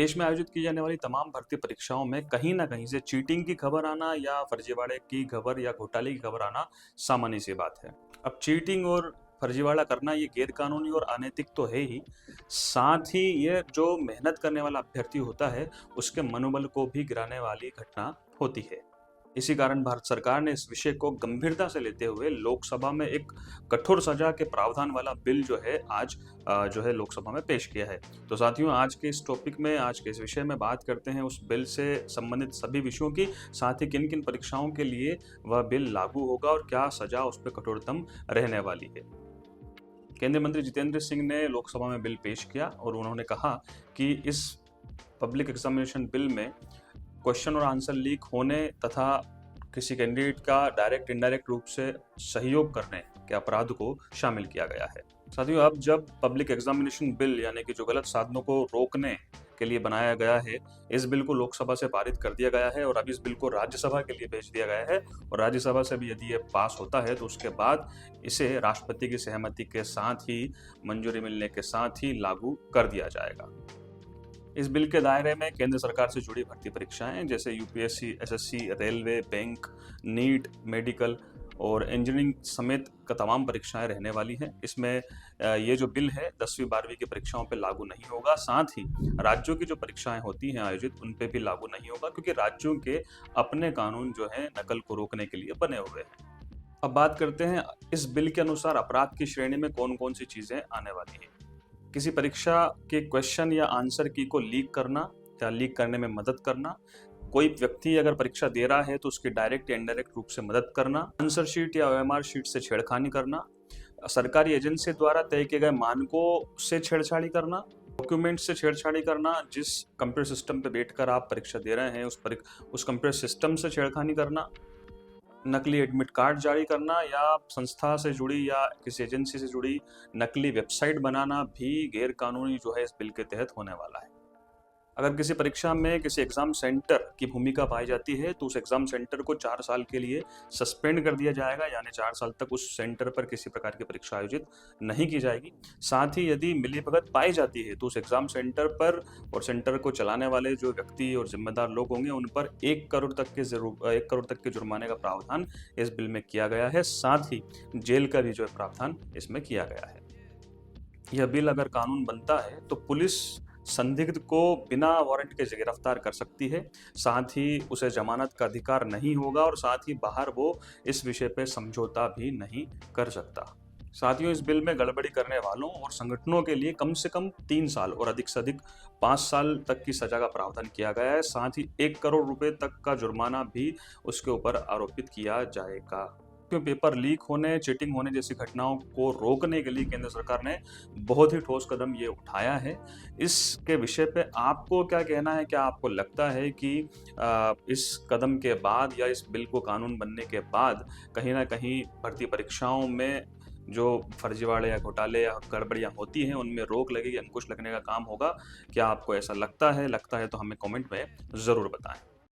देश में आयोजित की जाने वाली तमाम भर्ती परीक्षाओं में कहीं न कहीं से चीटिंग की खबर आना या फर्जीवाड़े की खबर या घोटाले की खबर आना सामान्य सी बात है। अब चीटिंग और फर्जीवाड़ा करना ये गैरकानूनी और अनैतिक तो है ही, साथ ही ये जो मेहनत करने वाला अभ्यर्थी होता है, उसके मनोबल को भी गिराने वाली घटना होती है। इसी कारण भारत सरकार ने इस विषय को गंभीरता से लेते हुए लोकसभा में एक कठोर सजा के प्रावधान वाला बिल जो है आज जो है लोकसभा में पेश किया है। तो साथियों, आज के इस टॉपिक में, आज के इस विषय में बात करते हैं उस बिल से संबंधित सभी विषयों की, साथ ही किन-किन परीक्षाओं के लिए वह बिल लागू होगा और क्या सजा उस पे कठोरतम रहने वाली है। केंद्रीय मंत्री जितेंद्र सिंह ने लोकसभा में बिल पेश किया और उन्होंने कहा कि इस पब्लिक एग्जामिनेशन बिल में क्वेश्चन और आंसर लीक होने तथा किसी कैंडिडेट का डायरेक्ट इनडायरेक्ट रूप से सहयोग करने के अपराध को शामिल किया गया है। साथियों, अब जब पब्लिक एग्जामिनेशन बिल यानी कि जो गलत साधनों को रोकने के लिए बनाया गया है, इस बिल को लोकसभा से पारित कर दिया गया है और अब इस बिल को राज्यसभा के लिए भेज दिया गया है और राज्यसभा से भी यदि ये पास होता है तो उसके बाद इसे राष्ट्रपति की सहमति के साथ ही, मंजूरी मिलने के साथ ही लागू कर दिया जाएगा। इस बिल के दायरे में केंद्र सरकार से जुड़ी भर्ती परीक्षाएं जैसे UPSC, SSC, railway, bank, NEET, medical और इंजीनियरिंग समेत का तमाम परीक्षाएं रहने वाली हैं। इसमें ये जो बिल है 10वीं 12वीं की परीक्षाओं पे लागू नहीं होगा, साथ ही राज्यों की जो परीक्षाएं होती हैं आयोजित, उन पे भी लागू नहीं होगा क्योंकि राज्यों के अपने कानून जो है नकल को रोकने के लिए बने हुए हैं। अब बात करते हैं इस बिल के अनुसार अपराध की श्रेणी में कौन-कौन सी चीजें आने वाली हैं। किसी परीक्षा के क्वेश्चन या आंसर की को लीक करना या लीक करने में मदद करना, कोई व्यक्ति अगर परीक्षा दे रहा है तो उसकी डायरेक्ट या इनडायरेक्ट रूप से मदद करना, आंसर शीट या ओएमआर शीट से छेड़खानी करना, सरकारी एजेंसी द्वारा तय किए गए मानकों से छेड़छाड़ी करना, डॉक्यूमेंट से छेड़छाड़ी करना, जिस कंप्यूटर सिस्टम पे बैठकर आप परीक्षा दे रहे हैं उस कंप्यूटर सिस्टम से छेड़खानी करना, नकली एडमिट कार्ड जारी करना या संस्था से जुड़ी या किसी एजेंसी से जुड़ी नकली वेबसाइट बनाना भी गैर कानूनी जो है इस बिल के तहत होने वाला है। अगर किसी परीक्षा में किसी एग्जाम सेंटर की भूमिका पाई जाती है तो उस एग्जाम सेंटर को 4 साल के लिए सस्पेंड कर दिया जाएगा, यानी 4 साल तक उस सेंटर पर किसी प्रकार की परीक्षा आयोजित नहीं की जाएगी। साथ ही यदि मिलीभगत पाई जाती है तो उस एग्जाम सेंटर पर और सेंटर को चलाने वाले जो व्यक्ति और जिम्मेदार लोग होंगे उन पर 1 करोड़ तक के जुर्माने का प्रावधान इस बिल में किया गया है। साथ ही जेल का भी जो है प्रावधान इसमें किया गया है। यह बिल अगर कानून बनता है तो पुलिस संदिग्ध को बिना वारंट के गिरफ्तार कर सकती है, साथ ही उसे जमानत का अधिकार नहीं होगा और साथ ही बाहर वो इस विषय पे समझौता भी नहीं कर सकता। साथियों, इस बिल में गड़बड़ी करने वालों और संगठनों के लिए कम से कम 3 साल और अधिक से अधिक 5 साल तक की सजा का प्रावधान किया गया है। साथ ही 1 करोड़ रुपए तक का जुर्माना भी उसके ऊपर आरोपित किया जाएगा। क्यों पेपर लीक होने, चीटिंग होने जैसी घटनाओं को रोकने के लिए केंद्र सरकार ने बहुत ही ठोस कदम ये उठाया है। इसके विषय पे आपको क्या कहना है? क्या आपको लगता है कि इस कदम के बाद या इस बिल को कानून बनने के बाद कहीं न कहीं भर्ती परीक्षाओं में जो फर्जीवाड़े या घोटाले या गड़बड़ियाँ होती हैं, उनमें रोक लगेगी, अंकुश लगने का काम होगा? क्या आपको ऐसा लगता है? लगता है तो हमें कमेंट में ज़रूर बताएँ।